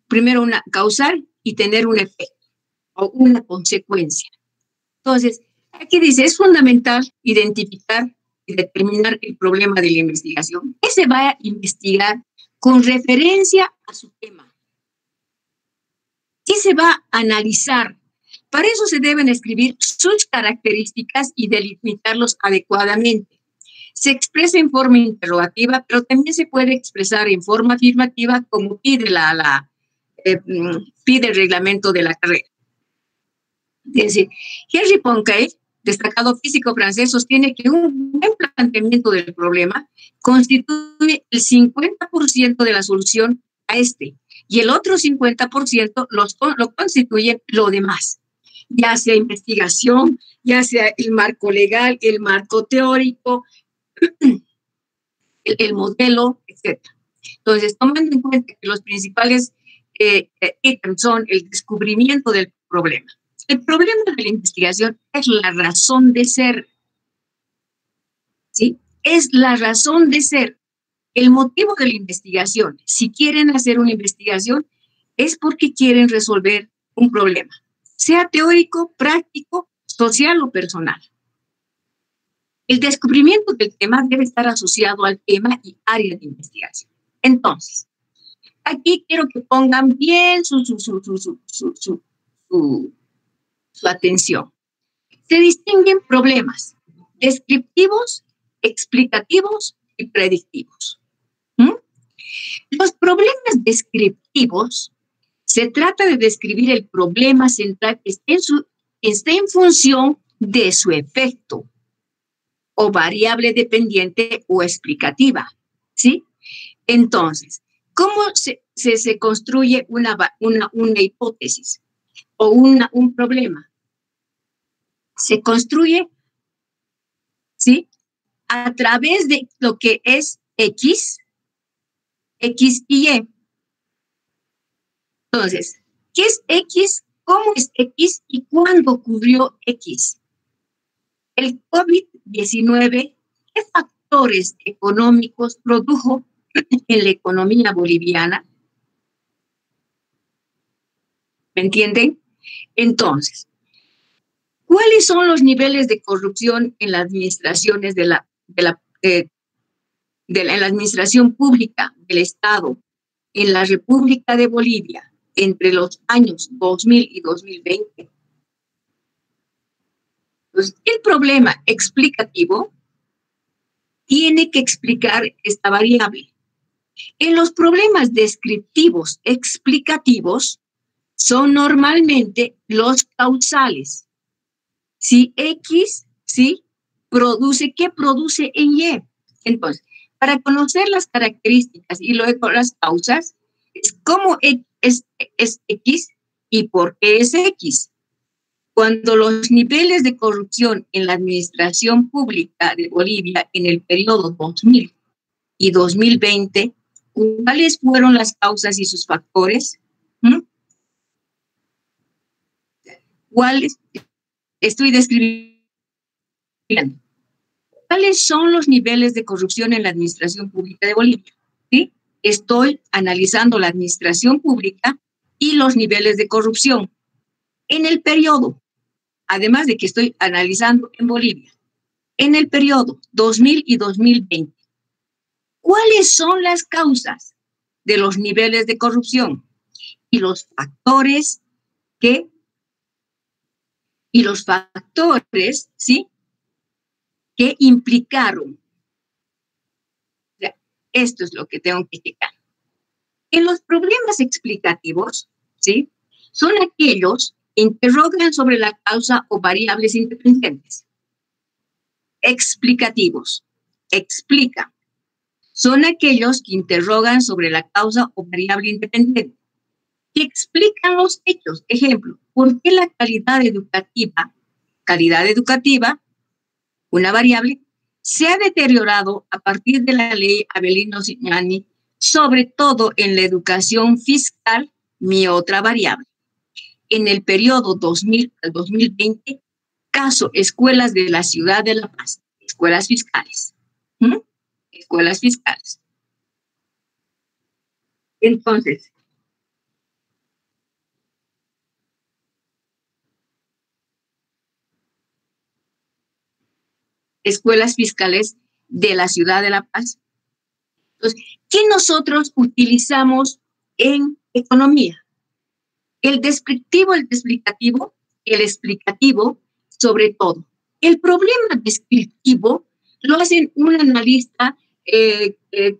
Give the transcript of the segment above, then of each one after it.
primero una causal y tener un efecto o una consecuencia. Entonces, aquí dice, es fundamental identificar y determinar el problema de la investigación. ¿Qué se va a investigar con referencia a su tema? ¿Qué se va a analizar? Para eso se deben escribir sus características y delimitarlos adecuadamente. Se expresa en forma interrogativa, pero también se puede expresar en forma afirmativa, como pide pide el reglamento de la carrera. Es decir, Henri Poincaré, destacado físico francés, sostiene que un buen planteamiento del problema constituye el 50% de la solución a este, y el otro 50% lo constituye lo demás, ya sea investigación, ya sea el marco legal, el marco teórico, el modelo, etc. Entonces, tomando en cuenta que los principales ítems son el descubrimiento del problema. El problema de la investigación es la razón de ser, ¿sí? Es la razón de ser. El motivo de la investigación, si quieren hacer una investigación, es porque quieren resolver un problema, sea teórico, práctico, social o personal. El descubrimiento del tema debe estar asociado al tema y área de investigación. Entonces, aquí quiero que pongan bien su atención. Se distinguen problemas descriptivos, explicativos y predictivos. Los problemas descriptivos se trata de describir el problema central que esté en función de su efecto o variable dependiente o explicativa, ¿sí? Entonces, ¿cómo se construye una hipótesis o un problema? Se construye, ¿sí?, a través de lo que es X y Y. Entonces, ¿qué es X? ¿Cómo es X? ¿Y cuándo ocurrió X? El COVID-19, ¿qué factores económicos produjo en la economía boliviana? ¿Me entienden? Entonces, ¿cuáles son los niveles de corrupción en las administraciones en la administración pública del Estado en la República de Bolivia entre los años 2000 y 2020? Entonces, el problema explicativo tiene que explicar esta variable. En los problemas descriptivos explicativos son normalmente los causales. Si X, ¿sí?, produce, ¿qué produce en Y? Entonces, para conocer las características y luego las causas, es cómo es X y por qué es X. Cuando los niveles de corrupción en la administración pública de Bolivia en el periodo 2000 y 2020, ¿cuáles fueron las causas y sus factores? ¿Cuáles? Estoy describiendo. ¿Cuáles son los niveles de corrupción en la administración pública de Bolivia? ¿Sí? Estoy analizando la administración pública y los niveles de corrupción en el periodo, además de que estoy analizando en Bolivia, en el periodo 2000 y 2020. ¿Cuáles son las causas de los niveles de corrupción y los factores ¿sí?, que implicaron? O sea, esto es lo que tengo que checar. En los problemas explicativos, ¿sí?, son aquellos que interrogan sobre la causa o variables independientes. Explicativos, explican. Son aquellos que interrogan sobre la causa o variable independiente, que explican los hechos. Ejemplo, ¿por qué la calidad educativa, una variable, se ha deteriorado a partir de la ley Avelino Zignani, sobre todo en la educación fiscal, mi otra variable? En el periodo 2000 al 2020, caso escuelas de la ciudad de La Paz, escuelas fiscales. Escuelas fiscales. Entonces, escuelas fiscales de la ciudad de La Paz. Entonces, ¿qué nosotros utilizamos en economía? El descriptivo, el explicativo, el explicativo sobre todo. El problema descriptivo lo hacen un analista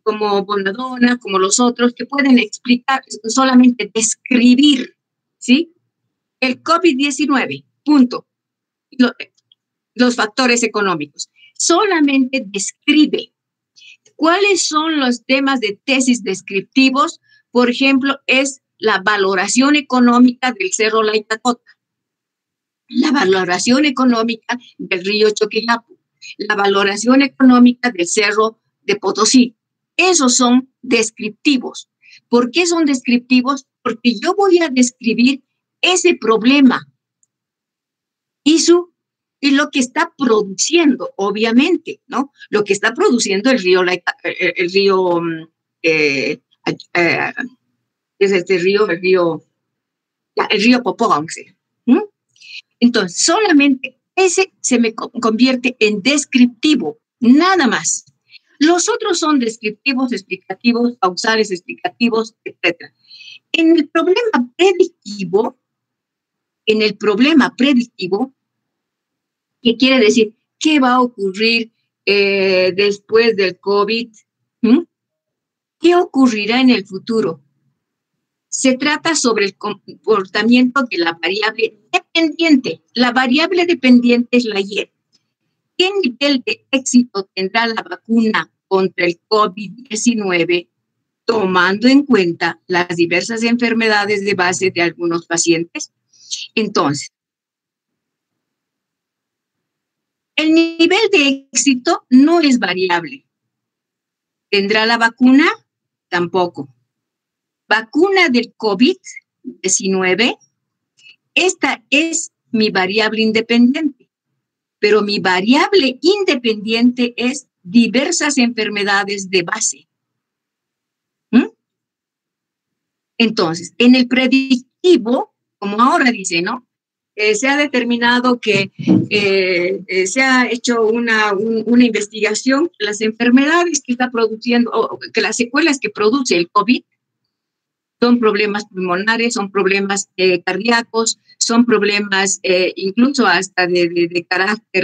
como Bonadona, como los otros, que pueden explicar, solamente describir, ¿sí? El COVID-19, punto. Los factores económicos. Solamente describe. ¿Cuáles son los temas de tesis descriptivos? Por ejemplo, es la valoración económica del Cerro Laitacota, la valoración económica del río Choquillapu, la valoración económica del Cerro de Potosí. Esos son descriptivos. ¿Por qué son descriptivos? Porque yo voy a describir ese problema y lo que está produciendo, obviamente, ¿no? Lo que está produciendo el río es este río, el río Popón. ¿Mm? Entonces, solamente ese se me convierte en descriptivo, nada más. Los otros son descriptivos, explicativos, causales, explicativos, etc. En el problema predictivo, ¿qué quiere decir? ¿Qué va a ocurrir después del COVID? ¿Mm? ¿Qué ocurrirá en el futuro? Se trata sobre el comportamiento de la variable dependiente. La variable dependiente es la Y. ¿Qué nivel de éxito tendrá la vacuna contra el COVID-19, tomando en cuenta las diversas enfermedades de base de algunos pacientes? Entonces, el nivel de éxito no es variable. ¿Tendrá la vacuna? Tampoco. Vacuna del COVID-19, esta es mi variable independiente, pero mi variable independiente es diversas enfermedades de base. ¿Mm? Entonces, en el predictivo, como ahora dice, ¿no? Se ha determinado que se ha hecho una investigación, las enfermedades que está produciendo, o que las secuelas que produce el COVID, son problemas pulmonares, son problemas cardíacos, son problemas incluso hasta de carácter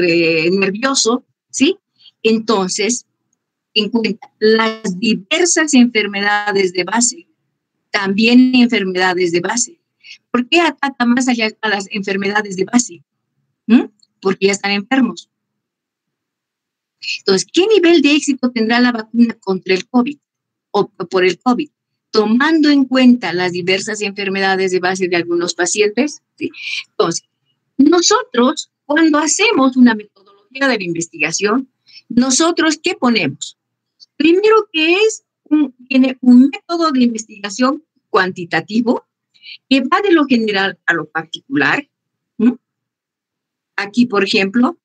nervioso, ¿sí? Entonces, en cuenta las diversas enfermedades de base, también enfermedades de base. ¿Por qué ataca más allá a las enfermedades de base? ¿Mm? Porque ya están enfermos. Entonces, ¿qué nivel de éxito tendrá la vacuna contra el COVID o por el COVID? Tomando en cuenta las diversas enfermedades de base de algunos pacientes. ¿Sí? Entonces, nosotros, cuando hacemos una metodología de la investigación, nosotros, ¿qué ponemos? Primero que tiene un método de investigación cuantitativo que va de lo general a lo particular. ¿Mm? Aquí, por ejemplo,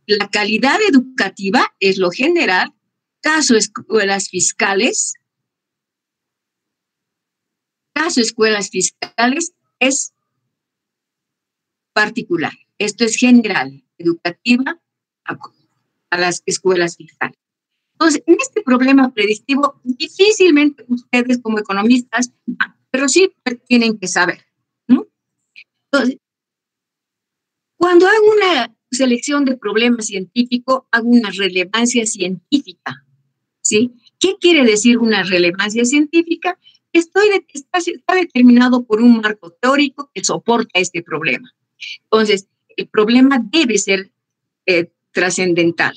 la calidad educativa es lo general, caso escuelas fiscales. Caso escuelas fiscales es particular. Esto es general, educativa a las escuelas fiscales. Entonces, en este problema predictivo, difícilmente ustedes como economistas, pero sí tienen que saber, ¿no? Entonces, cuando hago una selección de problemas científicos, hago una relevancia científica, ¿sí? ¿Qué quiere decir una relevancia científica? Está determinado por un marco teórico que soporta este problema. Entonces, el problema debe ser trascendental.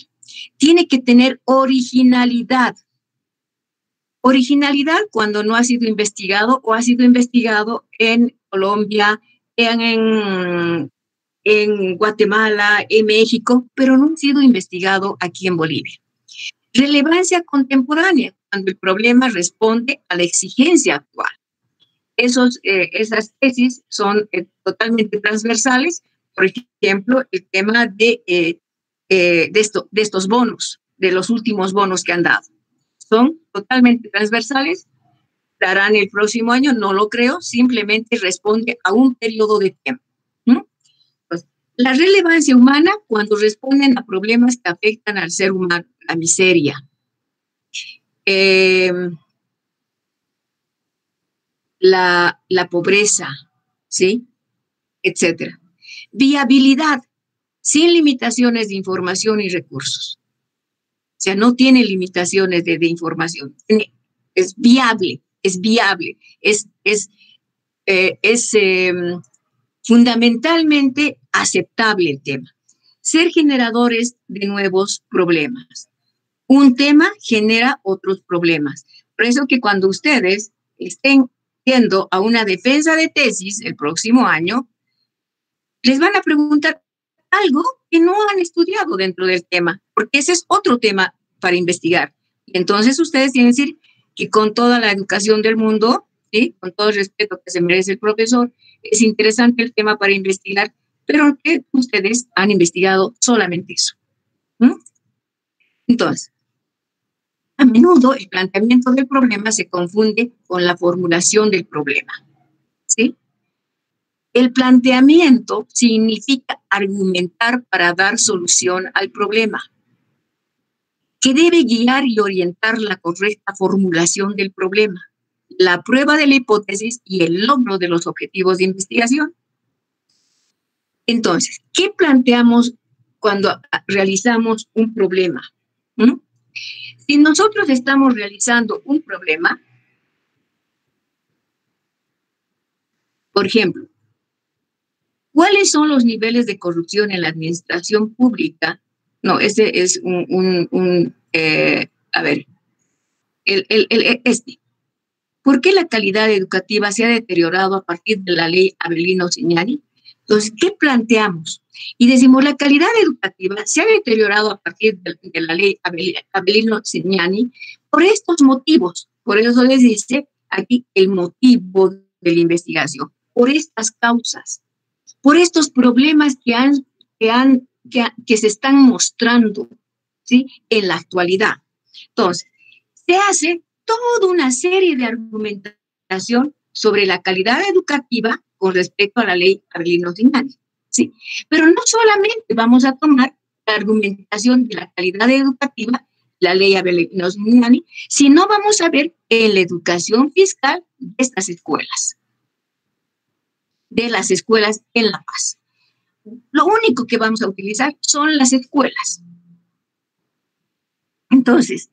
Tiene que tener originalidad. Originalidad cuando no ha sido investigado o ha sido investigado en Colombia, en Guatemala, en México, pero no ha sido investigado aquí en Bolivia. Relevancia contemporánea, cuando el problema responde a la exigencia actual. Esas tesis son totalmente transversales. Por ejemplo, el tema de estos bonos, de los últimos bonos que han dado. Son totalmente transversales. Darán el próximo año, no lo creo, simplemente responde a un periodo de tiempo. ¿Mm? Pues, La relevancia humana cuando responden a problemas que afectan al ser humano, la miseria, la pobreza, ¿sí? Etcétera. Viabilidad, sin limitaciones de información y recursos. O sea, no tiene limitaciones de información. Es viable, es fundamentalmente aceptable el tema. Ser generadores de nuevos problemas. Un tema genera otros problemas. Por eso que cuando ustedes estén yendo a una defensa de tesis el próximo año, les van a preguntar algo que no han estudiado dentro del tema, porque ese es otro tema para investigar. Y entonces ustedes tienen que decir que con toda la educación del mundo, ¿sí? Con todo el respeto que se merece el profesor, es interesante el tema para investigar, pero que ustedes han investigado solamente eso. Entonces, a menudo el planteamiento del problema se confunde con la formulación del problema, ¿sí? El planteamiento significa argumentar para dar solución al problema, que debe guiar y orientar la correcta formulación del problema, la prueba de la hipótesis y el logro de los objetivos de investigación. Entonces, ¿qué planteamos cuando realizamos un problema? Si nosotros estamos realizando un problema, por ejemplo, ¿cuáles son los niveles de corrupción en la administración pública? No, ese es ¿Por qué la calidad educativa se ha deteriorado a partir de la ley Avelino-Zignani? Entonces, ¿qué planteamos? Y decimos, la calidad educativa se ha deteriorado a partir de la ley Avelino-Zignani por estos motivos. Por eso les dice aquí el motivo de la investigación, por estas causas, por estos problemas que se están mostrando, ¿sí? En la actualidad. Entonces, se hace toda una serie de argumentación sobre la calidad educativa con respecto a la ley Avelino-Zignani, ¿sí? Pero no solamente vamos a tomar la argumentación de la calidad educativa, la ley Avelino-Zignani, sino vamos a ver en la educación fiscal de estas escuelas, de las escuelas en La Paz. Lo único que vamos a utilizar son las escuelas. Entonces,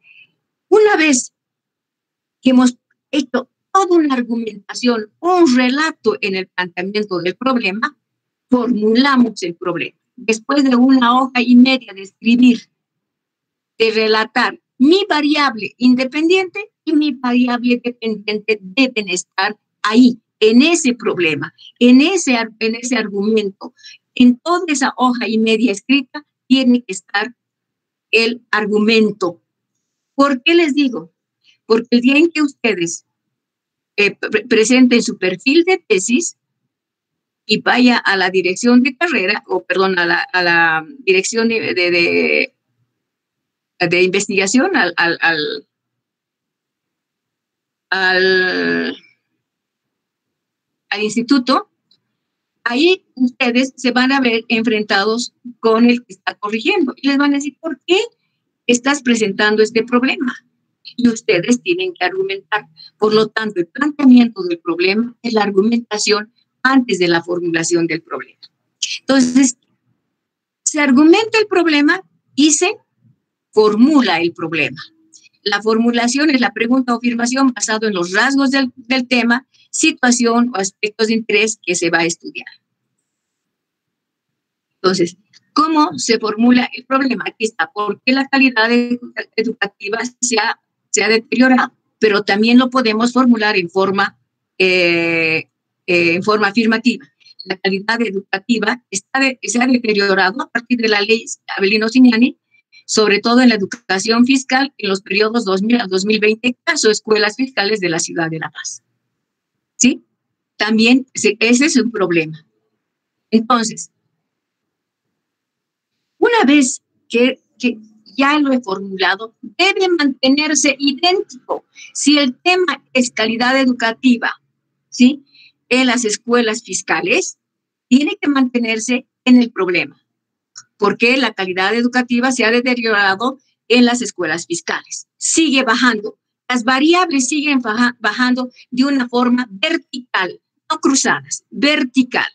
una vez que hemos hecho toda una argumentación, un relato en el planteamiento del problema, formulamos el problema. Después de 1.5 hojas de escribir, de relatar, mi variable independiente y mi variable dependiente deben estar ahí, en ese problema, en ese argumento, en toda esa 1.5 hojas escrita, tiene que estar el argumento. ¿Por qué les digo? Porque el día en que ustedes presenten su perfil de tesis y vaya a la dirección de carrera, a la dirección de investigación, al instituto, ahí ustedes se van a ver enfrentados con el que está corrigiendo y les van a decir, ¿por qué estás presentando este problema? Y ustedes tienen que argumentar. Por lo tanto, el planteamiento del problema es la argumentación antes de la formulación del problema. Entonces, se argumenta el problema y se formula el problema. La formulación es la pregunta o afirmación basado en los rasgos del tema, situación o aspectos de interés que se va a estudiar. Entonces, ¿cómo se formula el problema? Aquí está, ¿por qué la calidad educativa se ha deteriorado? Pero también lo podemos formular en forma afirmativa. La calidad educativa se ha deteriorado a partir de la ley Avelino-Zignani, sobre todo en la educación fiscal en los periodos 2000 a 2020, caso escuelas fiscales de la ciudad de La Paz. ¿Sí? También ese es un problema. Entonces, una vez que ya lo he formulado, debe mantenerse idéntico. Si el tema es calidad educativa, ¿sí? En las escuelas fiscales, tiene que mantenerse tiene el problema? ¿Por qué la calidad educativa se ha deteriorado en las escuelas fiscales? Sigue bajando. Las variables siguen bajando de una forma vertical, no cruzadas, vertical.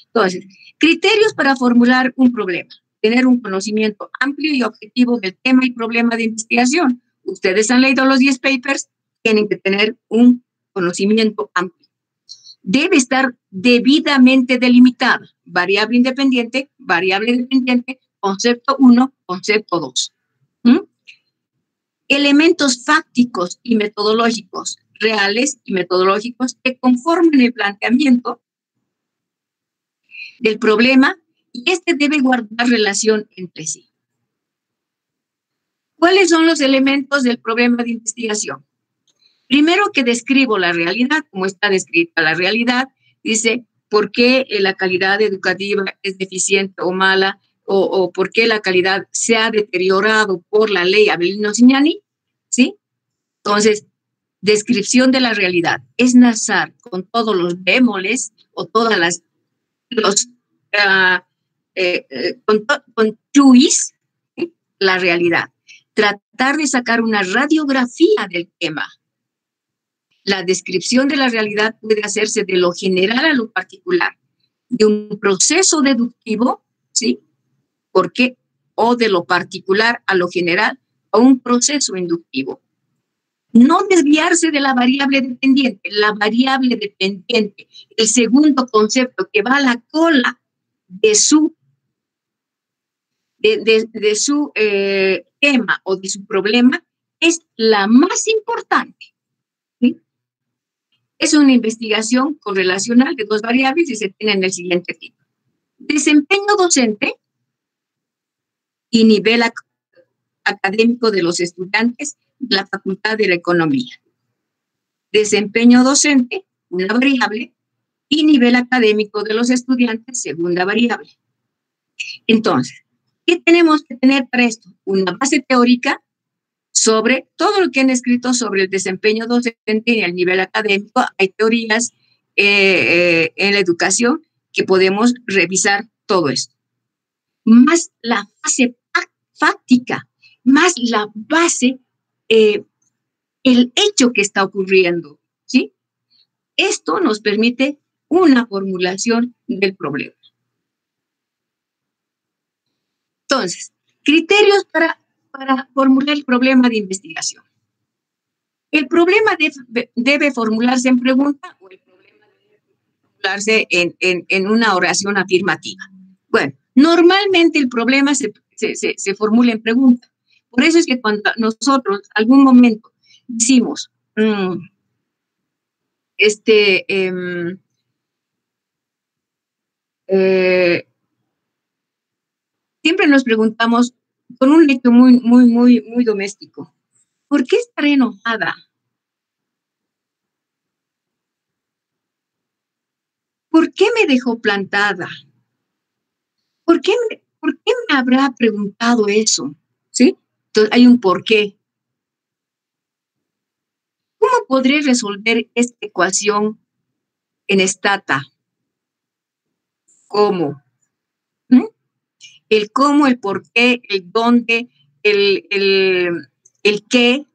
Entonces, criterios para formular un problema. Tener un conocimiento amplio y objetivo del tema y problema de investigación. Ustedes han leído los 10 papers, tienen que tener un conocimiento amplio. Debe estar debidamente delimitada. Variable independiente, variable dependiente, concepto 1, concepto 2. Elementos fácticos y metodológicos, reales y metodológicos, que conforman el planteamiento del problema y este debe guardar relación entre sí. ¿Cuáles son los elementos del problema de investigación? Primero que describo la realidad, como está descrita la realidad, dice por qué la calidad educativa es deficiente o mala, o por qué la calidad se ha deteriorado por la ley Avelino-Cignani, ¿sí? Entonces, descripción de la realidad es nazar con todos los bémoles o todas las con chuis, ¿sí? La realidad. Tratar de sacar una radiografía del tema. La descripción de la realidad puede hacerse de lo general a lo particular, de un proceso deductivo, ¿sí? ¿Por qué? O de lo particular a lo general, a un proceso inductivo. No desviarse de la variable dependiente. La variable dependiente, el segundo concepto que va a la cola de su tema o de su problema, es la más importante. ¿Sí? Es una investigación correlacional de dos variables y se tiene en el siguiente tipo. Desempeño docente y nivel académico de los estudiantes de la Facultad de la Economía. Desempeño docente, una variable, y nivel académico de los estudiantes, segunda variable. Entonces, ¿qué tenemos que tener para esto? Una base teórica sobre todo lo que han escrito sobre el desempeño docente y el nivel académico. Hay teorías en la educación que podemos revisar todo esto. Más la base fáctica, más la base, el hecho que está ocurriendo, ¿sí? Esto nos permite una formulación del problema. Entonces, criterios para formular el problema de investigación. ¿El problema debe formularse en pregunta o el problema debe formularse en una oración afirmativa? Bueno, normalmente el problema se formula en pregunta. Por eso es que cuando nosotros algún momento decimos, siempre nos preguntamos con un hecho muy doméstico. ¿Por qué estaré enojada? ¿Por qué me dejó plantada? ¿Por qué me habrá preguntado eso? ¿Sí? Entonces hay un por qué. ¿Cómo podré resolver esta ecuación en Stata? ¿Cómo? El cómo, el por qué, el dónde, el qué.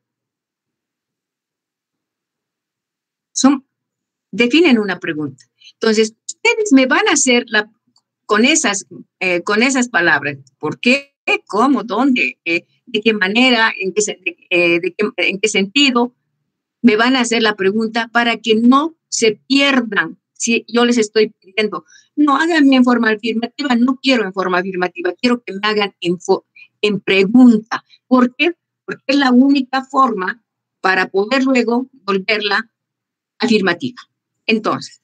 Definen una pregunta. Entonces, ustedes me van a hacer con esas palabras, ¿por qué? ¿Cómo? ¿Dónde? ¿De qué manera? ¿En qué sentido? Me van a hacer la pregunta para que no se pierdan. Si yo les estoy pidiendo, no háganme en forma afirmativa, no quiero en forma afirmativa, quiero que me hagan en pregunta. ¿Por qué? Porque es la única forma para poder luego volverla afirmativa. Entonces,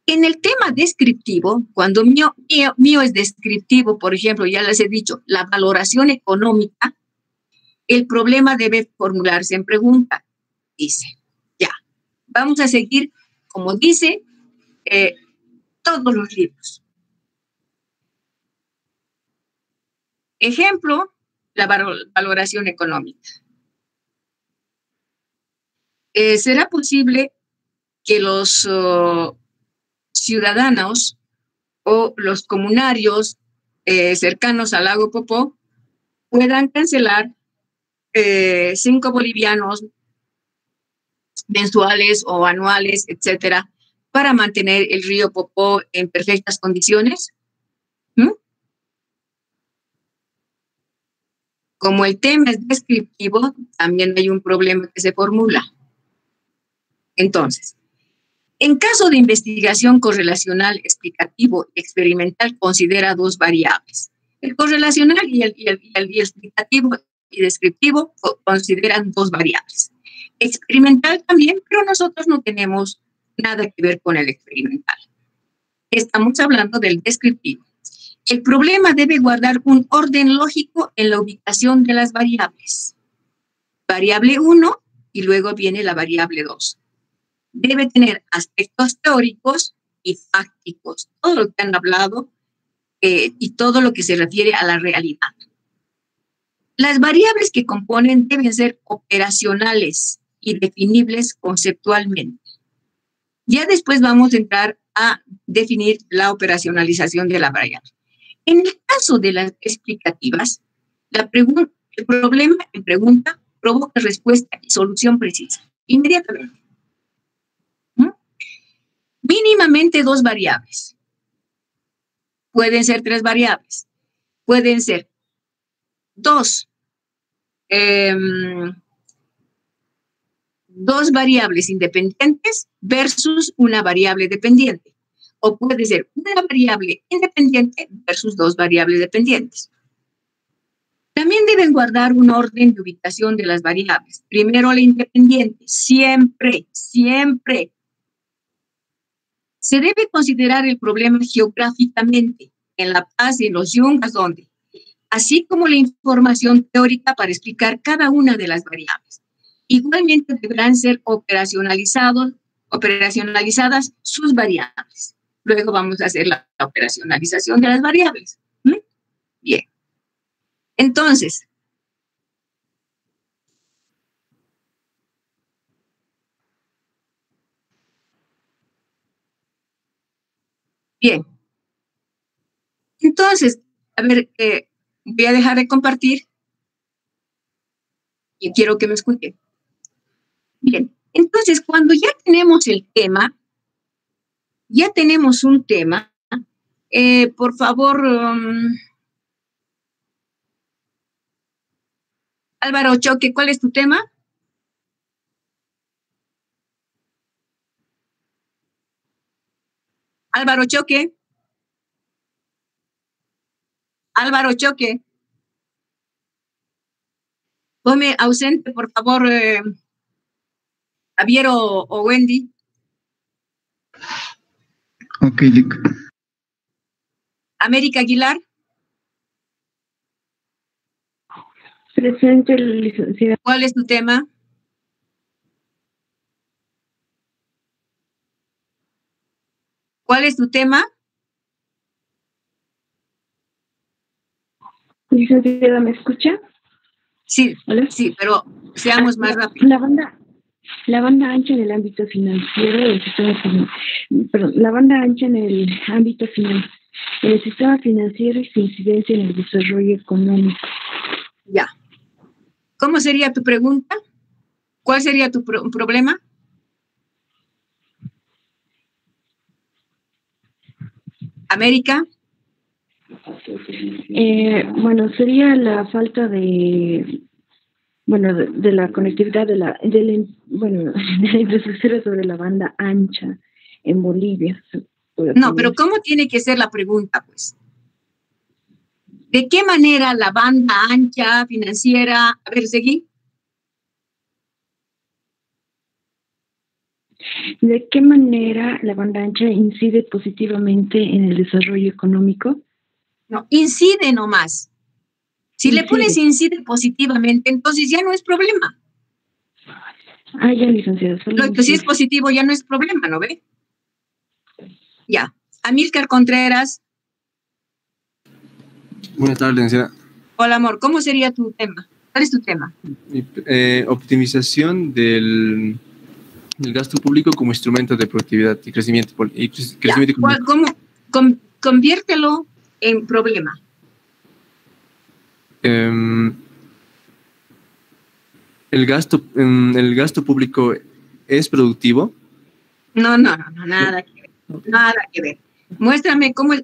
en el tema descriptivo, cuando mío es descriptivo, por ejemplo, ya les he dicho, la valoración económica, el problema debe formularse en pregunta. Dice, ya, vamos a seguir, como dice, todos los libros. Ejemplo, la valoración económica. ¿Será posible que los ciudadanos o los comunarios cercanos al lago Popó puedan cancelar 5 bolivianos mensuales o anuales, etcétera, para mantener el río Popó en perfectas condiciones. Como el tema es descriptivo, también hay un problema que se formula. Entonces, en caso de investigación correlacional, explicativo y experimental, considera 2 variables. El correlacional y el explicativo y descriptivo consideran 2 variables. Experimental también, pero nosotros no tenemos nada que ver con el experimental. Estamos hablando del descriptivo. El problema debe guardar un orden lógico en la ubicación de las variables. Variable 1 y luego viene la variable 2. Debe tener aspectos teóricos y fácticos, todo lo que han hablado y todo lo que se refiere a la realidad. Las variables que componen deben ser operacionales y definibles conceptualmente. Ya después vamos a entrar a definir la operacionalización de la variable. En el caso de las explicativas, el problema en pregunta provoca respuesta y solución precisa, inmediatamente. Mínimamente 2 variables. Pueden ser 3 variables. Pueden ser 2 variables independientes versus una variable dependiente. O puede ser una variable independiente versus 2 variables dependientes. También deben guardar un orden de ubicación de las variables. Primero la independiente, siempre. Se debe considerar el problema geográficamente, en La Paz y en los Yungas, donde, así como la información teórica para explicar cada una de las variables. Igualmente deberán ser operacionalizadas sus variables. Luego vamos a hacer la operacionalización de las variables. Bien. Entonces, a ver, voy a dejar de compartir y quiero que me escuchen. Bien, entonces cuando ya tenemos el tema, ya tenemos un tema, por favor, Álvaro Choque, ¿cuál es tu tema? Álvaro Choque. Álvaro Choque. Ponme ausente, por favor, Javier o Wendy. Ok, Lick. América Aguilar. Presente, licenciada. ¿Cuál es tu tema? ¿Cuál es tu tema? Licenciada, ¿me escucha? Sí, ¿Hola? Sí, pero seamos más rápidos. La banda ancha en el ámbito financiero del sistema la banda ancha en el ámbito financiero, en el sistema financiero y su incidencia en el desarrollo económico. Ya. ¿Cómo sería tu pregunta? ¿Cuál sería tu problema? América. Bueno, sería la falta de la conectividad de la infraestructura sobre la banda ancha en Bolivia. No, pero ¿cómo tiene que ser la pregunta, pues? ¿De qué manera la banda ancha financiera? A ver, seguí. ¿De qué manera la banda ancha incide positivamente en el desarrollo económico? No, incide nomás. Si le pones incide positivamente, entonces ya no es problema. Ah, ya, licenciada. Lo que sí es positivo ya no es problema, ¿no ve? Ya. Amílcar Contreras. Buenas tardes, licenciada. Hola, amor. ¿Cómo sería tu tema? ¿Cuál es tu tema? Optimización del gasto público como instrumento de productividad y crecimiento económico. conviértelo en problema. El gasto público es productivo. No, nada que ver. Nada que ver. Muéstrame cómo,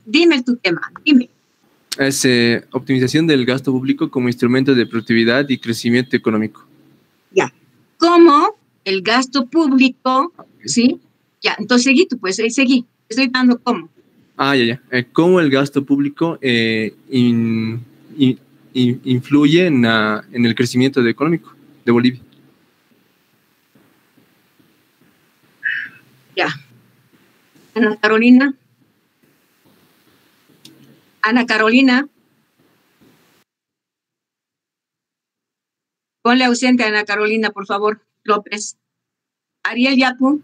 dime tu tema, dime. Es optimización del gasto público como instrumento de productividad y crecimiento económico. Ya. ¿Cómo el gasto público, sí? Ya, entonces seguí tú, pues, seguí. Estoy dando cómo. Ya. Cómo el gasto público influye en el crecimiento económico de Bolivia. Ya. Ana Carolina. Ana Carolina. Ponle ausente a Ana Carolina, por favor, López. Ariel Yapu.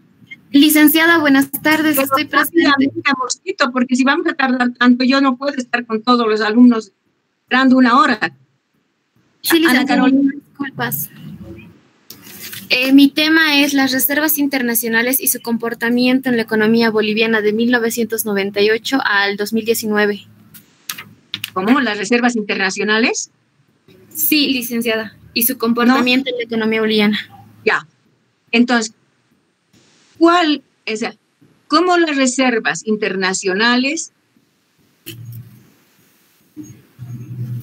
Licenciada, buenas tardes. Estoy presente. Amorcito, porque si vamos a tardar tanto, yo no puedo estar con todos los alumnos esperando una hora. Sí, licenciada, Ana Carolina. Disculpas. Mi tema es las reservas internacionales y su comportamiento en la economía boliviana de 1998 al 2019. ¿Cómo? ¿Las reservas internacionales? Sí, licenciada. Y su comportamiento en la economía boliviana. Ya. Entonces, ¿cómo las reservas internacionales?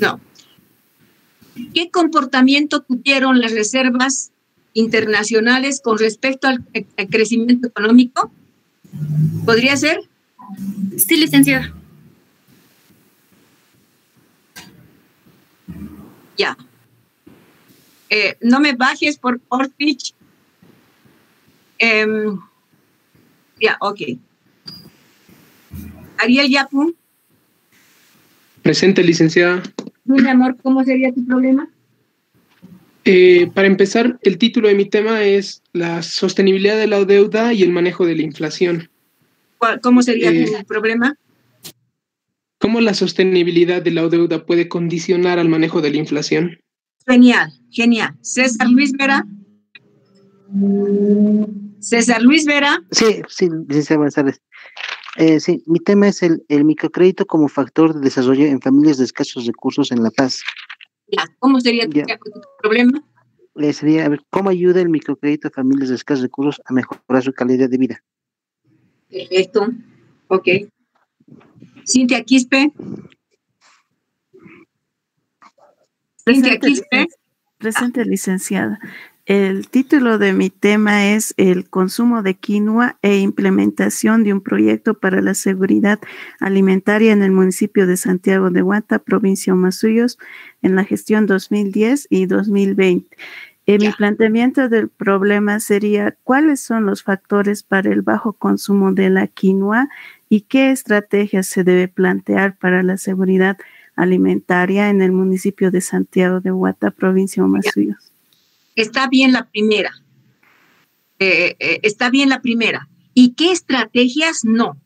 No. ¿Qué comportamiento tuvieron las reservas internacionales con respecto al crecimiento económico? ¿Podría ser? Sí, licenciada. Ya. No me bajes por Ortich. Ya, ok. Ariel Yapu. Presente, licenciada. Mi amor, ¿cómo sería tu problema? Para empezar, el título de mi tema es la sostenibilidad de la deuda y el manejo de la inflación. ¿Cómo sería tu problema? ¿Cómo la sostenibilidad de la deuda puede condicionar al manejo de la inflación? Genial, genial. César Luis Vera. César Luis Vera. Sí, licenciada, buenas tardes. Sí, mi tema es el microcrédito como factor de desarrollo en familias de escasos recursos en La Paz. Ya, ¿cómo sería tu problema? Sería, a ver, ¿cómo ayuda el microcrédito a familias de escasos recursos a mejorar su calidad de vida? Perfecto, ok. Cintia Quispe. Cintia Quispe. Presente, licenciada. El título de mi tema es el consumo de quinoa e implementación de un proyecto para la seguridad alimentaria en el municipio de Santiago de Huanta, provincia Huamasuyos, en la gestión 2010 y 2020. Mi planteamiento del problema sería cuáles son los factores para el bajo consumo de la quinoa y qué estrategias se debe plantear para la seguridad alimentaria en el municipio de Santiago de Huanta, provincia Huamasuyos. Está bien la primera. Está bien la primera. ¿Y qué estrategias? No.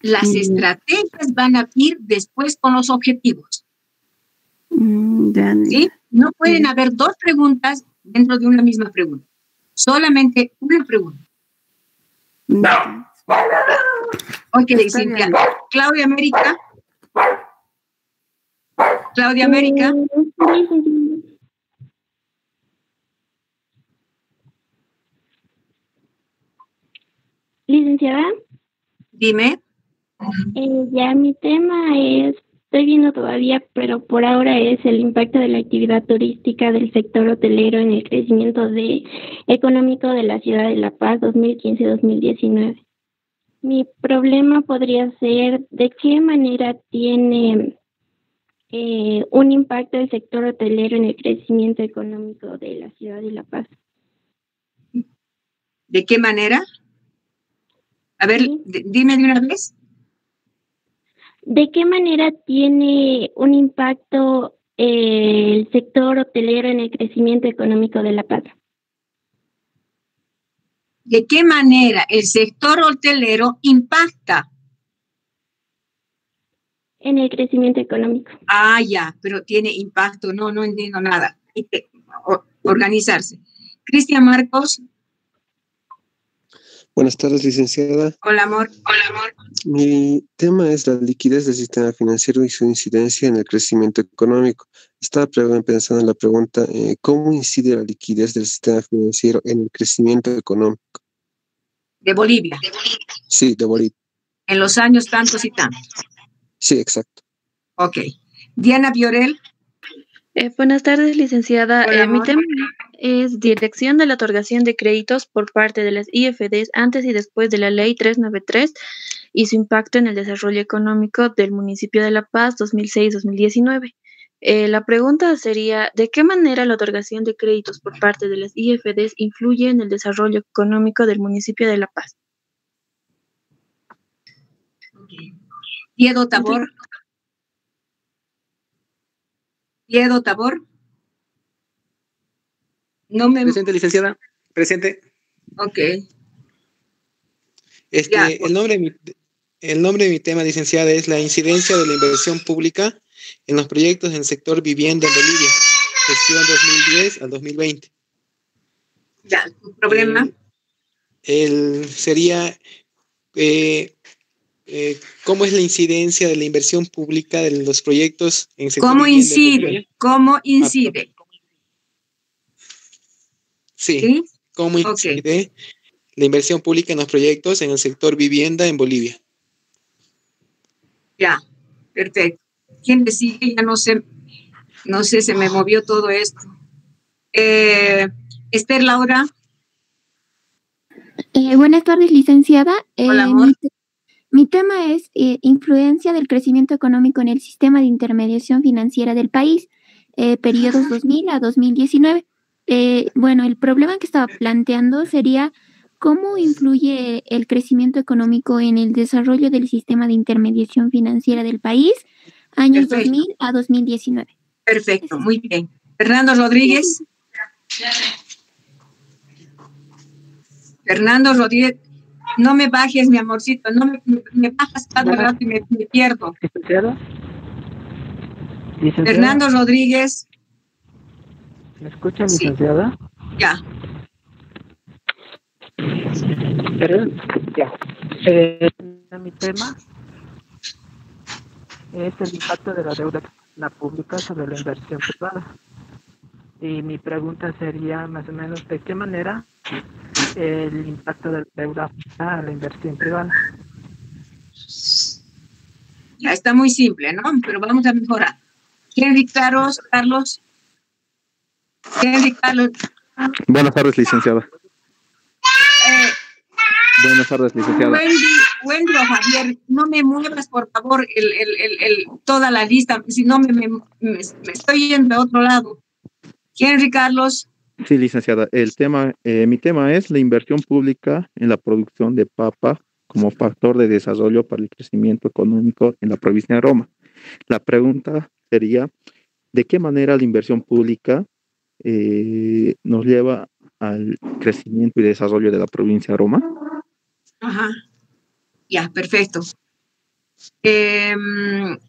Las estrategias van a ir después con los objetivos. ¿Sí? No pueden haber dos preguntas dentro de una misma pregunta. Solamente una pregunta. Ok, Cintia. Claudia América. Claudia América. Licenciada. Dime. Ya mi tema estoy viendo todavía, pero por ahora es el impacto de la actividad turística del sector hotelero en el crecimiento económico de la ciudad de La Paz 2015-2019. Mi problema podría ser de qué manera tiene un impacto el sector hotelero en el crecimiento económico de la ciudad de La Paz. ¿De qué manera? A ver, sí. Dime de una vez. ¿De qué manera tiene un impacto el sector hotelero en el crecimiento económico de La Paz? ¿De qué manera el sector hotelero impacta? En el crecimiento económico. Ah, ya, pero tiene impacto. No entiendo nada. Hay que organizarse. Cristian Marcos. Buenas tardes, licenciada. Hola, amor. Hola, amor. Mi tema es la liquidez del sistema financiero y su incidencia en el crecimiento económico. Estaba pensando en la pregunta, ¿cómo incide la liquidez del sistema financiero en el crecimiento económico? De Bolivia. Sí, de Bolivia. En los años tantos y tantos. Sí, exacto. Ok. Diana Biorel. Buenas tardes, licenciada. Hola, Mi amor. tema es dirección de la otorgación de créditos por parte de las IFDs antes y después de la Ley 393 y su impacto en el desarrollo económico del municipio de La Paz 2006-2019. La pregunta sería, ¿de qué manera la otorgación de créditos por parte de las IFDs influye en el desarrollo económico del municipio de La Paz? Diego Tabor. Diego Tabor. No me... Presente, licenciada. Presente. Ok. Ya. El nombre de mi tema, licenciada, es la incidencia de la inversión pública en los proyectos en el sector vivienda en Bolivia, gestión 2010 al 2020. Ya, ¿tu problema? Sería ¿cómo es la incidencia de la inversión pública de los proyectos en el sector ¿Cómo vivienda en incide? Bolivia? ¿Cómo incide? Sí. ¿Cómo incide la inversión pública en los proyectos en el sector vivienda en Bolivia? Ya, perfecto. ¿Quién le sigue? Ya no sé, se me movió todo esto. Esther Laura. Buenas tardes, licenciada. Hola, amor. Mi tema es influencia del crecimiento económico en el sistema de intermediación financiera del país, periodos 2000 a 2019. Bueno, el problema que estaba planteando sería cómo influye el crecimiento económico en el desarrollo del sistema de intermediación financiera del país, años 2000 a 2019. Perfecto, muy bien. Fernando Rodríguez. Fernando Rodríguez, no me bajes, mi amorcito, no me bajas cada rato y me pierdo. ¿Licenciada? Fernando Rodríguez. ¿Me escucha, licenciada? Ya. Mi tema es el impacto de la deuda pública sobre la inversión privada. Y mi pregunta sería más o menos, ¿de qué manera el impacto de la deuda afecta a la inversión privada? Ya está muy simple, ¿no? Pero vamos a mejorar. Henry Carlos. Henry Carlos. Buenas tardes, licenciada. Buenas tardes, licenciada. Wendy o Javier, no me muevas, por favor, toda la lista, si no me estoy yendo a otro lado. Henry Carlos. Sí, licenciada. Mi tema es la inversión pública en la producción de papa como factor de desarrollo para el crecimiento económico en la provincia de Roma. La pregunta sería, ¿de qué manera la inversión pública nos lleva al crecimiento y desarrollo de la provincia de Roma? Ajá. Ya, perfecto.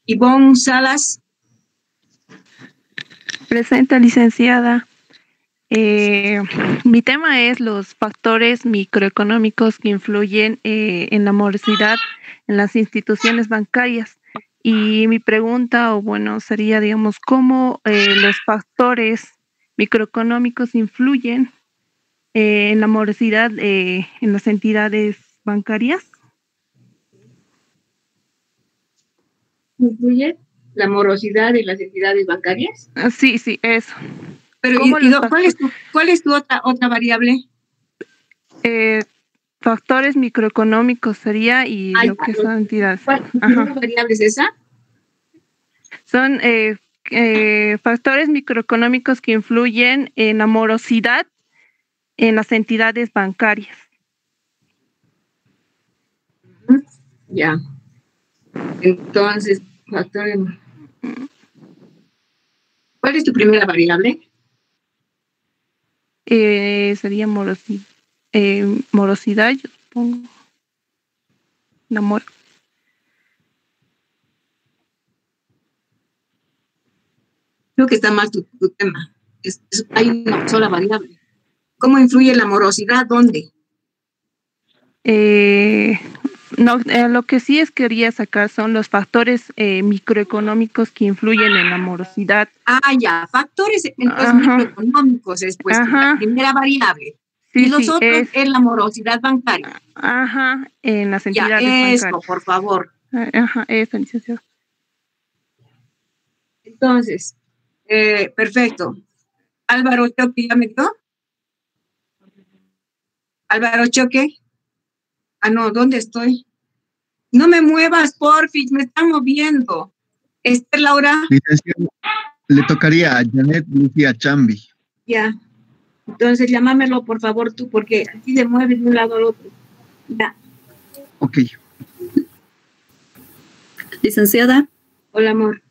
Ivonne Salas. Presente, licenciada. Mi tema es los factores microeconómicos que influyen en la morosidad en las instituciones bancarias. Y mi pregunta, sería, digamos, ¿cómo los factores microeconómicos influyen en la morosidad en las entidades bancarias? ¿Influye la morosidad en las entidades bancarias? Sí, eso. Pero ¿cuál es tu otra variable? Factores microeconómicos sería y lo que son entidades. ¿Cuál variable es esa? Son factores microeconómicos que influyen en la morosidad en las entidades bancarias. Ya. Entonces, factores. ¿Cuál es tu primera variable? Sería morosidad, yo supongo. Creo que está mal tu tema. Hay una sola variable. ¿Cómo influye la morosidad? ¿Dónde? No, lo que sí quería sacar son los factores microeconómicos que influyen en la morosidad. Ah, ya, factores entonces microeconómicos es pues la primera variable. Sí, y los otros es la morosidad bancaria. Ajá, en las entidades bancarias. Eso, por favor. Ajá, eso, licenciado. Entonces, perfecto. Álvaro Choque, ¿ya me dio? Álvaro Choque. Ah, no, ¿dónde estoy? No me muevas, porfis, me están moviendo. Esther Laura. Licenciado, le tocaría a Janet Lucía Chambi. Ya. Entonces, llámamelo, por favor, tú, porque así se mueve de un lado al otro. Ya. Ok. Licenciada. Hola, amor.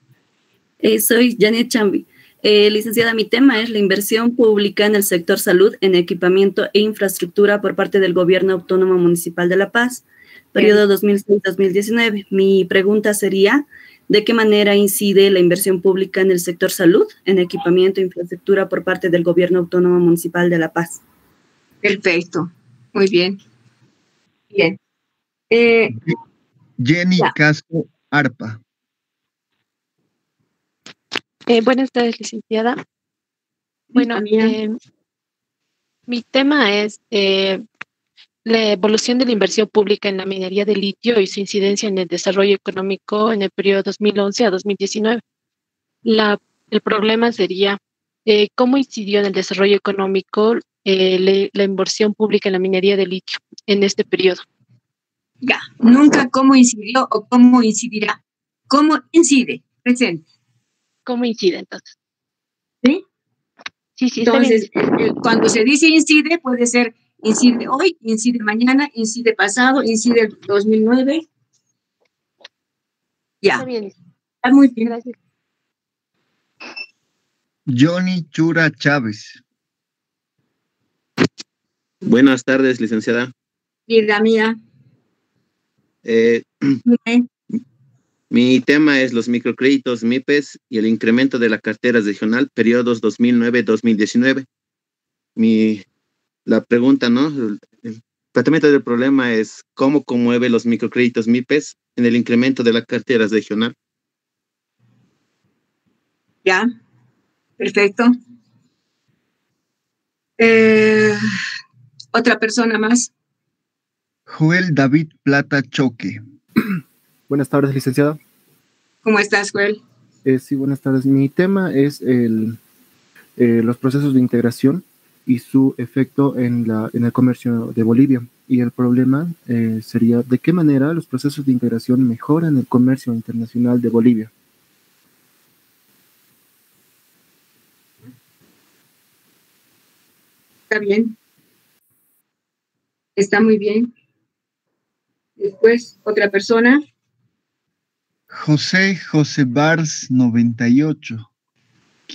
Soy Janet Chambi. Licenciada, mi tema es la inversión pública en el sector salud en equipamiento e infraestructura por parte del Gobierno Autónomo Municipal de La Paz, periodo 2006-2019. Mi pregunta sería, ¿de qué manera incide la inversión pública en el sector salud en equipamiento e infraestructura por parte del Gobierno Autónomo Municipal de La Paz? Perfecto. Muy bien. Bien. Jenny Casco Arpa. Buenas tardes, licenciada. Bueno, mi tema es la evolución de la inversión pública en la minería de litio y su incidencia en el desarrollo económico en el periodo 2011 a 2019. El problema sería cómo incidió en el desarrollo económico la inversión pública en la minería de litio en este periodo. Ya, nunca cómo incidió o cómo incidirá. ¿Cómo incide? Presente. ¿Cómo incide entonces? ¿Sí? Sí, sí. Entonces, cuando se dice incide, puede ser incide hoy, incide mañana, incide pasado, incide el 2009. Ya. Está bien. Está muy bien. Gracias. Johnny Chura Chávez. Buenas tardes, licenciada. Vida mía. Mi tema es los microcréditos MIPES y el incremento de la cartera regional, periodos 2009-2019. La pregunta, ¿no? El planteamiento del problema es cómo conmueve los microcréditos MIPES en el incremento de la cartera regional. Ya, perfecto. Otra persona más. Joel David Plata Choque. Buenas tardes, licenciada. ¿Cómo estás, Joel? Sí, buenas tardes. Mi tema es los procesos de integración y su efecto en el comercio de Bolivia. Y el problema sería de qué manera los procesos de integración mejoran el comercio internacional de Bolivia. Está bien. Está muy bien. Después, otra persona. José Bars 98.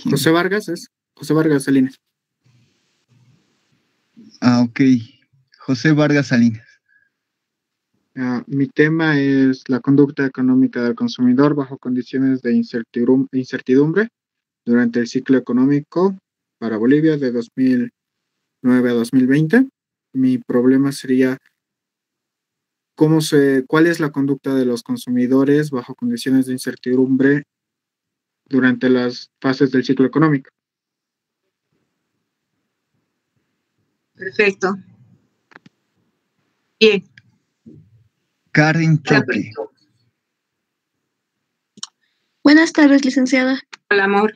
José Vargas es José Vargas Salinas. Ah, ok. José Vargas Salinas. Mi tema es la conducta económica del consumidor bajo condiciones de incertidumbre durante el ciclo económico para Bolivia de 2009 a 2020. Mi problema sería ¿cuál es la conducta de los consumidores bajo condiciones de incertidumbre durante las fases del ciclo económico? Perfecto. Bien. Karen Choque. Buenas tardes, licenciada. Hola, amor.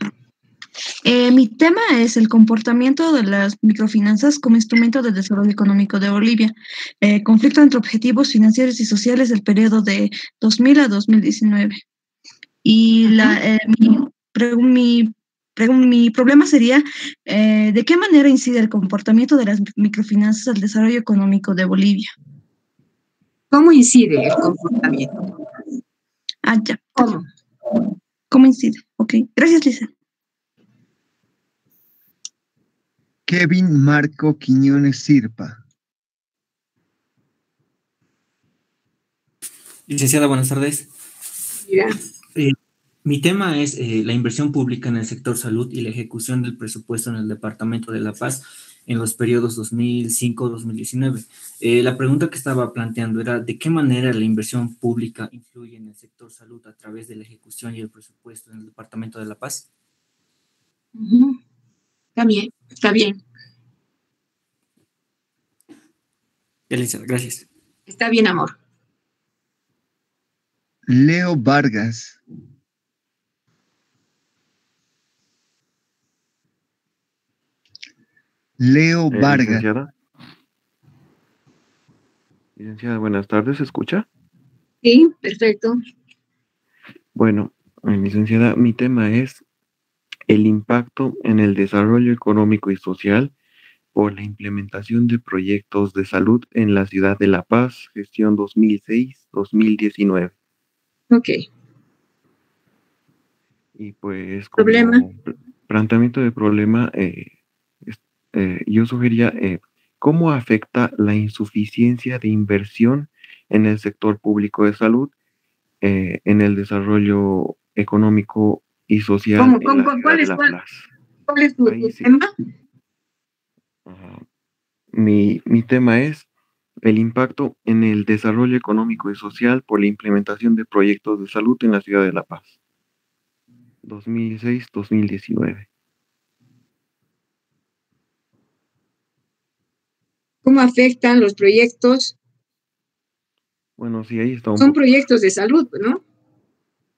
Mi tema es el comportamiento de las microfinanzas como instrumento de desarrollo económico de Bolivia. Conflicto entre objetivos financieros y sociales del periodo de 2000 a 2019. Y mi problema sería, ¿de qué manera incide el comportamiento de las microfinanzas al desarrollo económico de Bolivia? ¿Cómo incide el comportamiento? Ah, ya. ¿Cómo? ¿Cómo incide? Ok. Gracias, Lisa. Kevin Marco Quiñones Sirpa. Licenciada, buenas tardes. Mira. Mi tema es la inversión pública en el sector salud y la ejecución del presupuesto en el Departamento de La Paz en los periodos 2005-2019. La pregunta que estaba planteando era ¿de qué manera la inversión pública influye en el sector salud a través de la ejecución y el presupuesto en el Departamento de La Paz? Está bien, está bien. Elisa, gracias. Está bien, amor. Leo Vargas. Leo Vargas. Licenciada. Licenciada, buenas tardes, ¿se escucha? Sí, perfecto. Bueno, licenciada, mi tema es el impacto en el desarrollo económico y social por la implementación de proyectos de salud en la ciudad de La Paz, gestión 2006-2019. Ok. Y pues como ¿Problema? planteamiento de problema, yo sugería cómo afecta la insuficiencia de inversión en el sector público de salud en el desarrollo económico y social ¿Cómo? en la ciudad ¿Cuál de es, La cuál, Paz. cuál es tu Ahí sí. tema? Mi tema es el impacto en el desarrollo económico y social por la implementación de proyectos de salud en la ciudad de La Paz, 2006-2019. ¿Cómo afectan los proyectos? Bueno, sí, ahí está un Son poco. proyectos de salud, ¿no?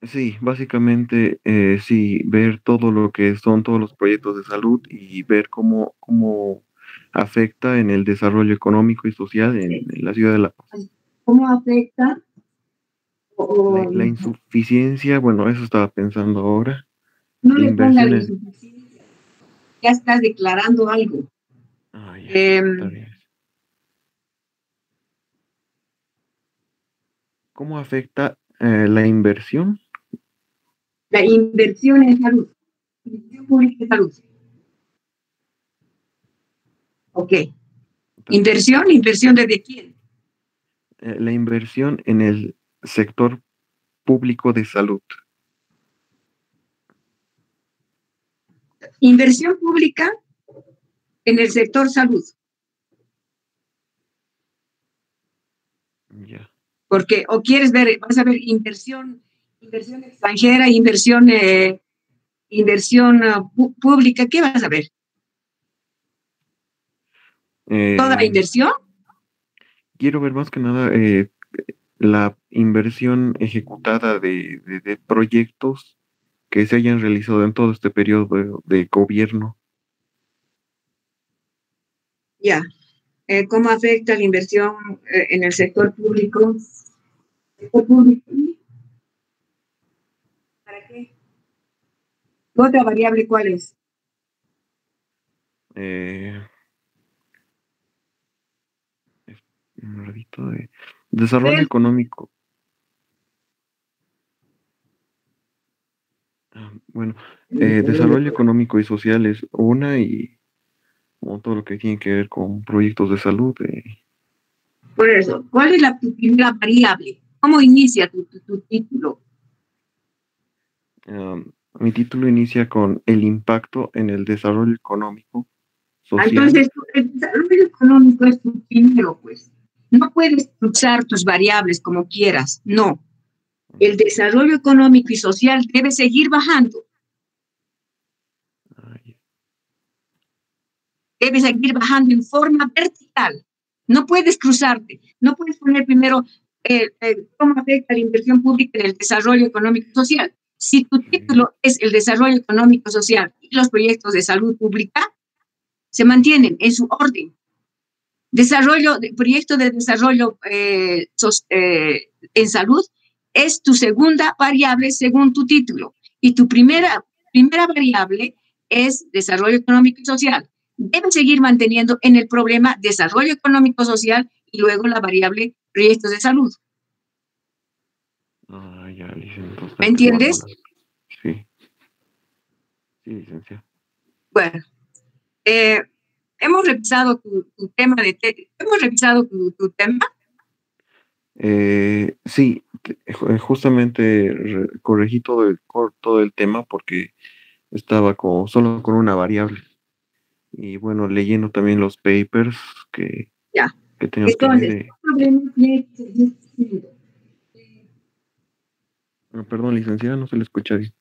Sí, básicamente, sí, ver todo lo que son todos los proyectos de salud y ver cómo afecta en el desarrollo económico y social en la ciudad de La Paz. ¿Cómo afecta? La insuficiencia, bueno, eso estaba pensando ahora. No La le ponga la inversión insuficiencia. Ya estás declarando algo. Ah, ya, está bien. ¿Cómo afecta la inversión? La inversión en salud. Inversión pública en salud. Ok. ¿Inversión desde quién? La inversión en el sector público de salud. Inversión pública en el sector salud. Ya. Porque, o quieres ver, vas a ver inversión extranjera, inversión pública, ¿qué vas a ver? ¿Toda la inversión? Quiero ver más que nada la inversión ejecutada de proyectos que se hayan realizado en todo este periodo de gobierno. Ya. ¿Cómo afecta la inversión en el sector público? ¿Para qué? ¿Otra variable cuál es? Un ratito de desarrollo económico. Bueno, desarrollo económico y social es una y como todo lo que tiene que ver con proyectos de salud. Por eso, ¿cuál es tu primera variable? ¿Cómo inicia tu título? Mi título inicia con el impacto en el desarrollo económico, social. Entonces, el desarrollo económico es tu primero, pues. No puedes cruzar tus variables como quieras, no. El desarrollo económico y social debe seguir bajando. Debe seguir bajando en forma vertical. No puedes cruzarte. No puedes poner primero cómo afecta la inversión pública en el desarrollo económico y social. Si tu título es el desarrollo económico y social y los proyectos de salud pública, se mantienen en su orden. Proyecto de desarrollo en salud es tu segunda variable según tu título. Y tu primera variable es desarrollo económico y social. Deben seguir manteniendo en el problema desarrollo económico y social y luego la variable proyectos de salud. Ya, licenciada. ¿Me entiendes? Sí. Sí, licenciada. Bueno, hemos revisado tu tema ¿hemos revisado tu tema? Sí, justamente corregí todo el tema porque estaba solo con una variable. Y bueno, leyendo también los papers que tengo que Entonces, leer. Perdón, licenciada, no se le escucha bien.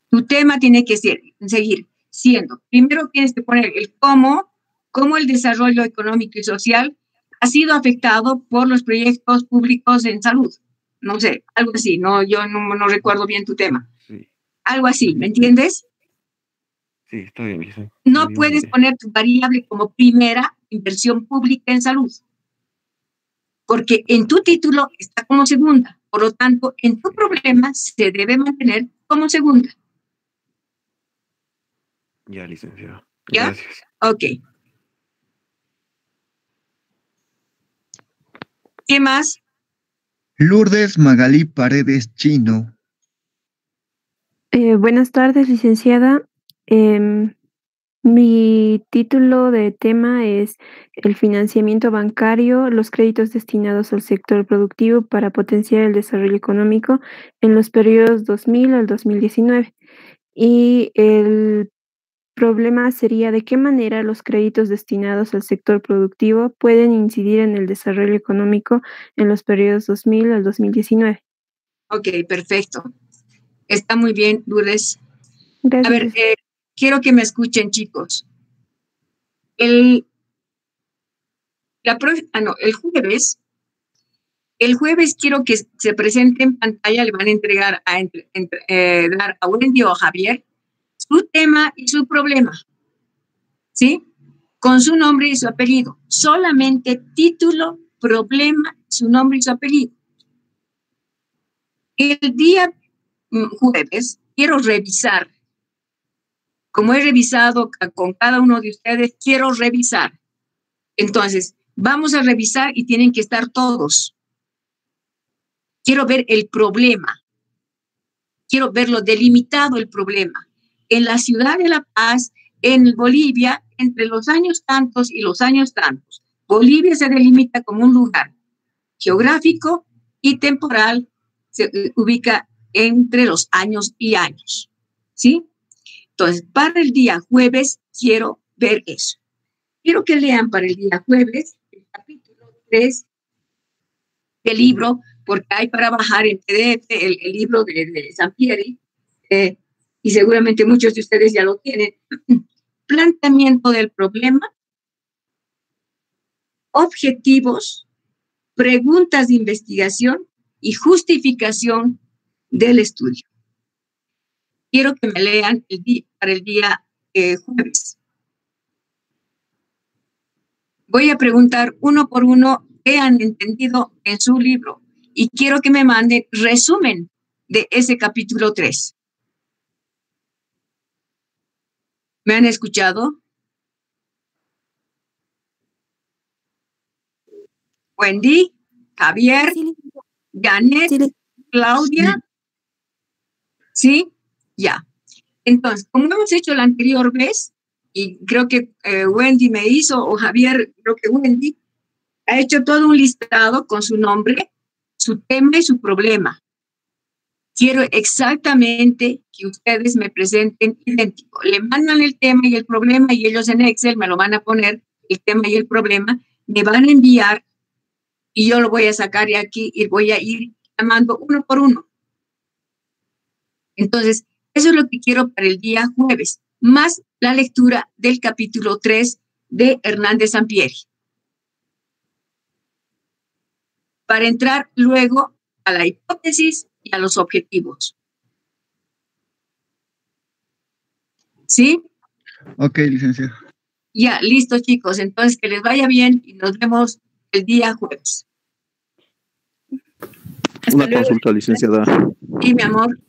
Tu tema tiene que seguir siendo, primero tienes que poner el cómo el desarrollo económico y social ha sido afectado por los proyectos públicos en salud. No sé, algo así, yo no recuerdo bien tu tema. Sí. Algo así, ¿me entiendes? Sí, está bien, licenciada. No puedes poner tu variable como primera inversión pública en salud, porque en tu título está como segunda. Por lo tanto, en tu problema se debe mantener como segunda. Ya, licenciada. ¿Ya? Gracias. Ok. ¿Qué más? Lourdes Magalí Paredes Chino. Buenas tardes, licenciada. Mi título de tema es el financiamiento bancario, los créditos destinados al sector productivo para potenciar el desarrollo económico en los periodos 2000 al 2019. Y el problema sería de qué manera los créditos destinados al sector productivo pueden incidir en el desarrollo económico en los periodos 2000 al 2019. Ok, perfecto. Está muy bien, Lourdes. Gracias. A ver, quiero que me escuchen, chicos. El jueves quiero que se presente en pantalla, le van a entregar dar a Wendy o a Javier su tema y su problema, ¿sí? Con su nombre y su apellido. Solamente título, problema, su nombre y su apellido. El día jueves quiero revisar, como he revisado con cada uno de ustedes, quiero revisar. Entonces, vamos a revisar y tienen que estar todos. Quiero ver el problema. Quiero verlo delimitado el problema. En la ciudad de La Paz, en Bolivia, entre los años tantos y los años tantos, Bolivia se delimita como un lugar geográfico y temporal, se ubica entre los años y años, ¿sí? Entonces, para el día jueves quiero ver eso. Quiero que lean para el día jueves el capítulo 3 del libro, porque hay para bajar en PDF el libro de Sampieri, y seguramente muchos de ustedes ya lo tienen. Planteamiento del problema, objetivos, preguntas de investigación y justificación del estudio. Quiero que me lean para el día jueves. Voy a preguntar uno por uno qué han entendido en su libro y quiero que me manden resumen de ese capítulo 3. ¿Me han escuchado? Wendy, Javier, Janet, Claudia. ¿Sí? Ya. Entonces, como hemos hecho la anterior vez, y creo que Wendy me hizo, o Javier, creo que Wendy, ha hecho todo un listado con su nombre, su tema y su problema. Quiero exactamente que ustedes me presenten idéntico. Le mandan el tema y el problema y ellos en Excel me lo van a poner, el tema y el problema, me van a enviar y yo lo voy a sacar de aquí y voy a ir llamando uno por uno. Entonces, eso es lo que quiero para el día jueves, más la lectura del capítulo 3 de Hernández Sampieri. Para entrar luego a la hipótesis y a los objetivos. ¿Sí? Ok, licenciado. Ya, listo, chicos. Entonces, que les vaya bien y nos vemos el día jueves. Una consulta, licenciada. Sí, mi amor.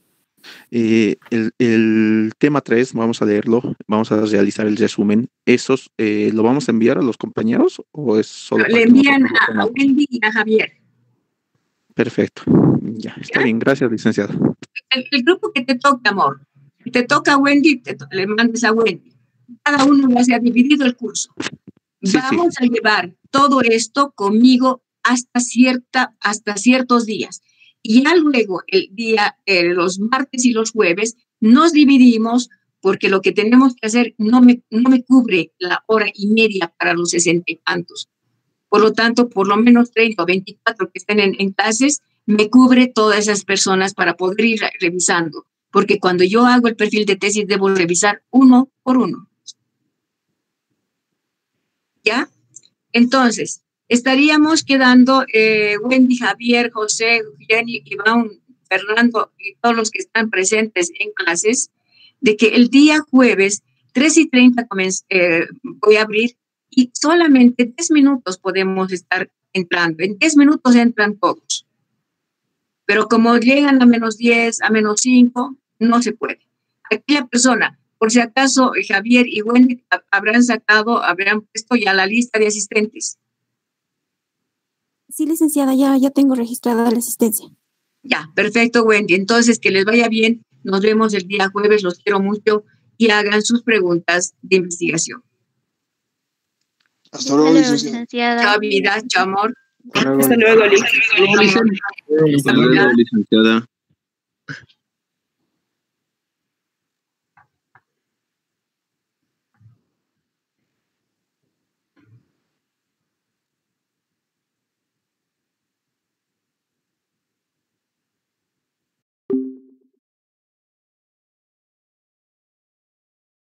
El tema 3, vamos a leerlo, vamos a realizar el resumen. ¿Esos lo vamos a enviar a los compañeros o es solo Le envían a Wendy y a Javier. Perfecto. Ya, está bien. Gracias, licenciada. El grupo que te toca, amor. Si te toca a Wendy, le mandes a Wendy. Cada uno ya se ha dividido el curso. Sí, vamos a llevar todo esto conmigo hasta ciertos días. Y ya luego, los martes y los jueves, nos dividimos porque lo que tenemos que hacer no me cubre la hora y media para los 60 y tantos. Por lo tanto, por lo menos 30 o 24 que estén en clases, me cubre todas esas personas para poder ir revisando, porque cuando yo hago el perfil de tesis debo revisar uno por uno. ¿Ya? Entonces, estaríamos quedando Wendy, Javier, José, Jenny, Iván, Fernando y todos los que están presentes en clases, de que el día jueves 3:30 voy a abrir y solamente 10 minutos podemos estar entrando. En 10 minutos entran todos. Pero como llegan a -10, a -5, no se puede. Aquella persona, por si acaso Javier y Wendy habrán puesto ya la lista de asistentes. Sí, licenciada, ya tengo registrada la asistencia. Ya, perfecto, Wendy. Entonces, que les vaya bien. Nos vemos el día jueves. Los quiero mucho y hagan sus preguntas de investigación. Hasta luego, licenciada. Chao, vida. Chao, amor. Hasta luego, licenciada.